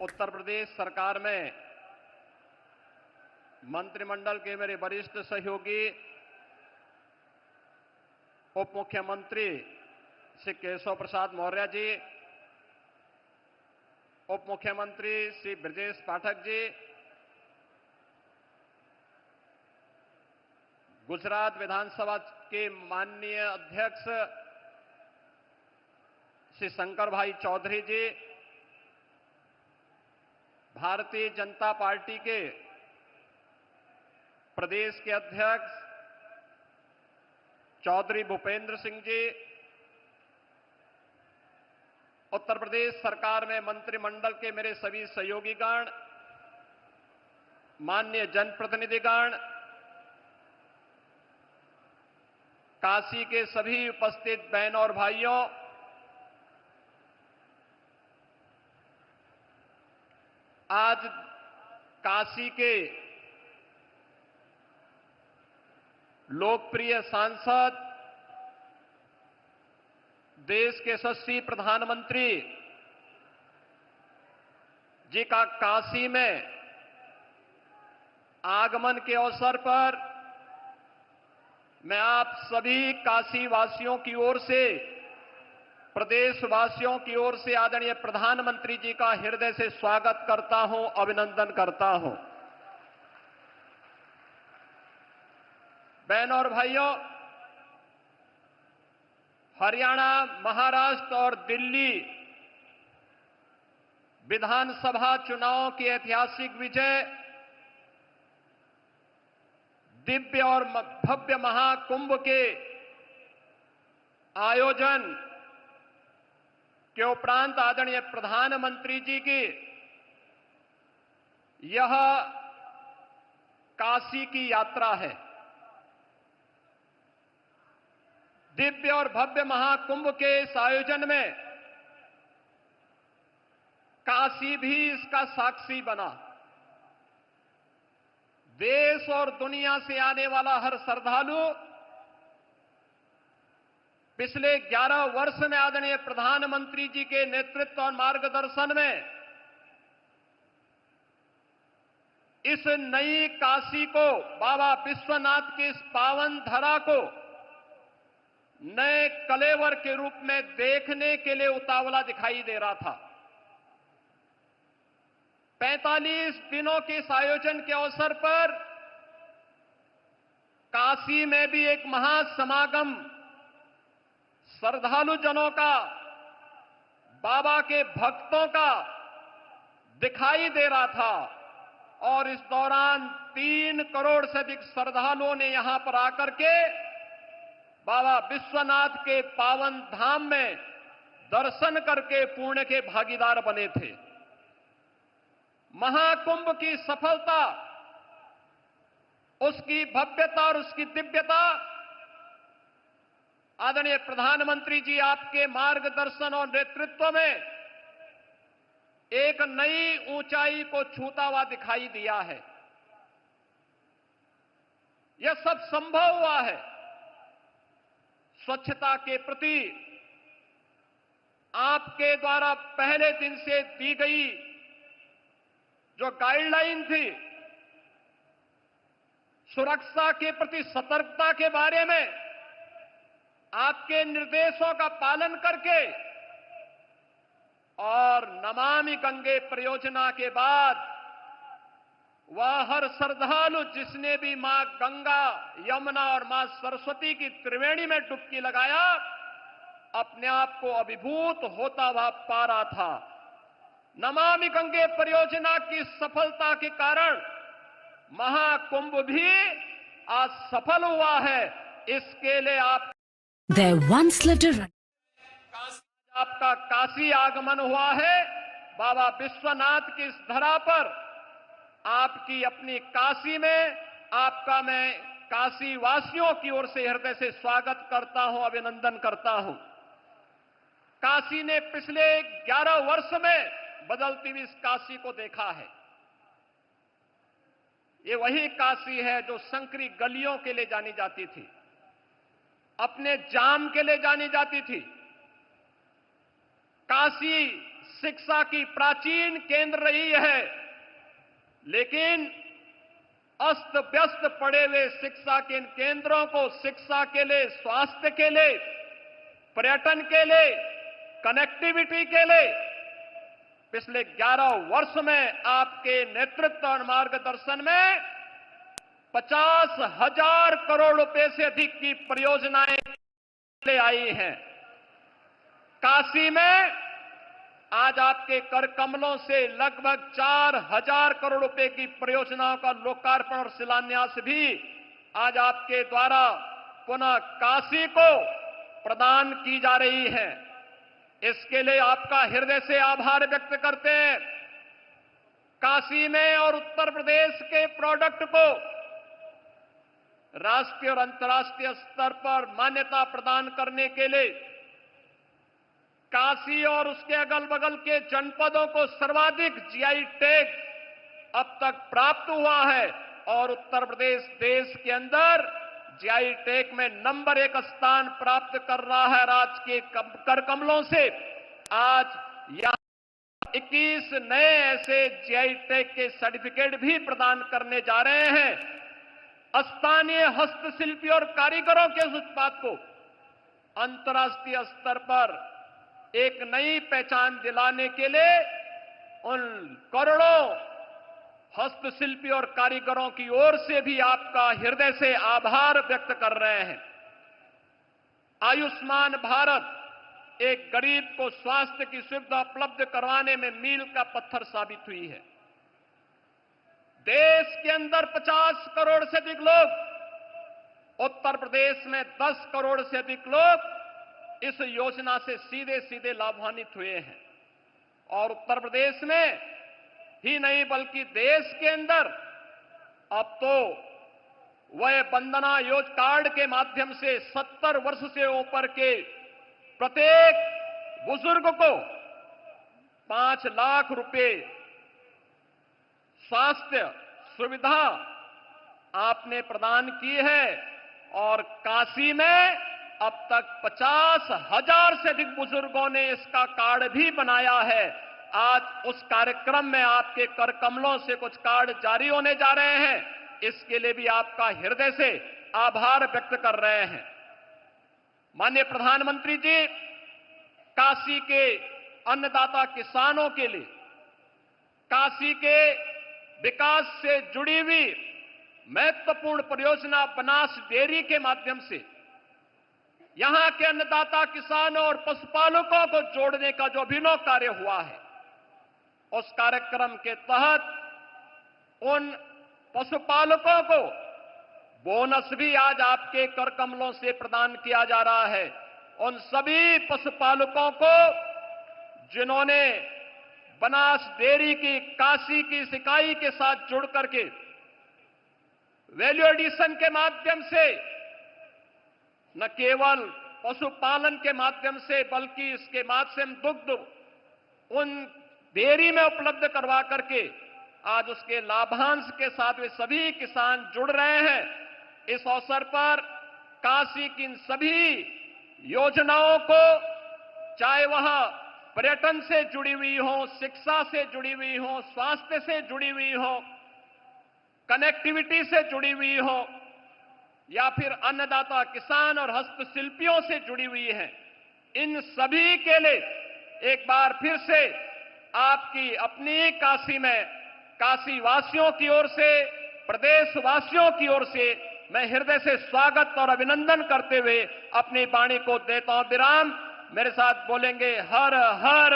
उत्तर प्रदेश सरकार में मंत्रिमंडल के मेरे वरिष्ठ सहयोगी उप मुख्यमंत्री श्री केशव प्रसाद मौर्य जी, उप मुख्यमंत्री श्री ब्रजेश पाठक जी, गुजरात विधानसभा के माननीय अध्यक्ष श्री शंकर भाई चौधरी जी, भारतीय जनता पार्टी के प्रदेश के अध्यक्ष चौधरी भूपेंद्र सिंह जी, उत्तर प्रदेश सरकार में मंत्रिमंडल के मेरे सभी सहयोगीगण, माननीय जनप्रतिनिधिगण, काशी के सभी उपस्थित बहनों और भाइयों, आज काशी के लोकप्रिय सांसद, देश के यशस्वी प्रधानमंत्री जी का काशी में आगमन के अवसर पर मैं आप सभी काशी वासियों की ओर से, प्रदेशवासियों की ओर से आदरणीय प्रधानमंत्री जी का हृदय से स्वागत करता हूं, अभिनंदन करता हूं। बहनों और भाइयों, हरियाणा, महाराष्ट्र और दिल्ली विधानसभा चुनावों की ऐतिहासिक विजय, दिव्य और भव्य महाकुंभ के आयोजन के उपरांत आदरणीय प्रधानमंत्री जी की यह काशी की यात्रा है। दिव्य और भव्य महाकुंभ के इस आयोजन में काशी भी इसका साक्षी बना। देश और दुनिया से आने वाला हर श्रद्धालु पिछले 11 वर्ष में आदरणीय प्रधानमंत्री जी के नेतृत्व और मार्गदर्शन में इस नई काशी को, बाबा विश्वनाथ की इस पावन धरा को नए कलेवर के रूप में देखने के लिए उतावला दिखाई दे रहा था। 45 दिनों के इस आयोजन के अवसर पर काशी में भी एक महासमागम श्रद्धालु जनों का, बाबा के भक्तों का दिखाई दे रहा था और इस दौरान 3 करोड़ से अधिक श्रद्धालुओं ने यहां पर आकर के बाबा विश्वनाथ के पावन धाम में दर्शन करके पुण्य के भागीदार बने थे। महाकुंभ की सफलता, उसकी भव्यता और उसकी दिव्यता आदरणीय प्रधानमंत्री जी आपके मार्गदर्शन और नेतृत्व में एक नई ऊंचाई को छूता हुआ दिखाई दिया है। यह सब संभव हुआ है स्वच्छता के प्रति आपके द्वारा पहले दिन से दी गई जो गाइडलाइन थी, सुरक्षा के प्रति सतर्कता के बारे में आपके निर्देशों का पालन करके और नमामि गंगे परियोजना के बाद वह हर श्रद्धालु जिसने भी मां गंगा, यमुना और मां सरस्वती की त्रिवेणी में डुबकी लगाया, अपने आप को अभिभूत होता हुआ पा रहा था। नमामि गंगे परियोजना की सफलता के कारण महाकुंभ भी आज सफल हुआ है। इसके लिए आपका काशी आगमन हुआ है। बाबा विश्वनाथ की इस धरा पर आपकी अपनी काशी में आपका मैं काशी वासियों की ओर से हृदय से स्वागत करता हूं, अभिनंदन करता हूं। काशी ने पिछले 11 वर्ष में बदलती हुई इस काशी को देखा है। ये वही काशी है जो संकरी गलियों के लिए जानी जाती थी, अपने जाम के लिए जानी जाती थी। काशी शिक्षा की प्राचीन केंद्र रही है, लेकिन अस्त व्यस्त पड़े हुए शिक्षा के इन केंद्रों को शिक्षा के लिए, स्वास्थ्य के लिए, पर्यटन के लिए, कनेक्टिविटी के लिए पिछले 11 वर्ष में आपके नेतृत्व और मार्गदर्शन में 50,000 करोड़ रुपए से अधिक की परियोजनाएं ले आई हैं। काशी में आज आपके कर कमलों से लगभग 4,000 करोड़ रुपए की परियोजनाओं का लोकार्पण और शिलान्यास भी आज आपके द्वारा पुनः काशी को प्रदान की जा रही है। इसके लिए आपका हृदय से आभार व्यक्त करते हैं। काशी में और उत्तर प्रदेश के प्रोडक्ट को राष्ट्रीय और अंतर्राष्ट्रीय स्तर पर मान्यता प्रदान करने के लिए काशी और उसके अगल बगल के जनपदों को सर्वाधिक जीआई टैग अब तक प्राप्त हुआ है और उत्तर प्रदेश देश के अंदर जीआई टैग में नंबर 1 स्थान प्राप्त कर रहा है। राज्य के कर कमलों से आज यहां 21 नए ऐसे जीआई टैग के सर्टिफिकेट भी प्रदान करने जा रहे हैं। स्थानीय हस्तशिल्पी और कारीगरों के उस उत्पाद को अंतर्राष्ट्रीय स्तर पर एक नई पहचान दिलाने के लिए उन करोड़ों हस्तशिल्पी और कारीगरों की ओर से भी आपका हृदय से आभार व्यक्त कर रहे हैं। आयुष्मान भारत एक गरीब को स्वास्थ्य की सुविधा उपलब्ध करवाने में मील का पत्थर साबित हुई है। देश के अंदर 50 करोड़ से अधिक लोग, उत्तर प्रदेश में 10 करोड़ से अधिक लोग इस योजना से सीधे सीधे लाभान्वित हुए हैं और उत्तर प्रदेश में ही नहीं बल्कि देश के अंदर अब तो वह वंदना योजना कार्ड के माध्यम से 70 वर्ष से ऊपर के प्रत्येक बुजुर्ग को 5 लाख रुपए स्वास्थ्य सुविधा आपने प्रदान की है और काशी में अब तक 50,000 से अधिक बुजुर्गों ने इसका कार्ड भी बनाया है। आज उस कार्यक्रम में आपके कर कमलों से कुछ कार्ड जारी होने जा रहे हैं। इसके लिए भी आपका हृदय से आभार व्यक्त कर रहे हैं। माननीय प्रधानमंत्री जी, काशी के अन्नदाता किसानों के लिए काशी के विकास से जुड़ी हुई महत्वपूर्ण परियोजना बनास डेयरी के माध्यम से यहां के अन्नदाता किसानों और पशुपालकों को जोड़ने का जो अभिनव कार्य हुआ है, उस कार्यक्रम के तहत उन पशुपालकों को बोनस भी आज आपके कर कमलों से प्रदान किया जा रहा है। उन सभी पशुपालकों को जिन्होंने बनास डेयरी की काशी की इकाई के साथ जुड़ करके वैल्यू एडिशन के माध्यम से न केवल पशुपालन के माध्यम से बल्कि इसके माध्यम दुग्ध उन डेयरी में उपलब्ध करवा करके आज उसके लाभांश के साथ वे सभी किसान जुड़ रहे हैं। इस अवसर पर काशी की इन सभी योजनाओं को, चाहे वह पर्यटन से जुड़ी हुई हो, शिक्षा से जुड़ी हुई हो, स्वास्थ्य से जुड़ी हुई हो, कनेक्टिविटी से जुड़ी हुई हो या फिर अन्नदाता किसान और हस्तशिल्पियों से जुड़ी हुई है, इन सभी के लिए एक बार फिर से आपकी अपनी काशी में काशी वासियों की ओर से, प्रदेशवासियों की ओर से मैं हृदय से स्वागत और अभिनंदन करते हुए अपनी वाणी को देता हूं विराम। मेरे साथ बोलेंगे हर हर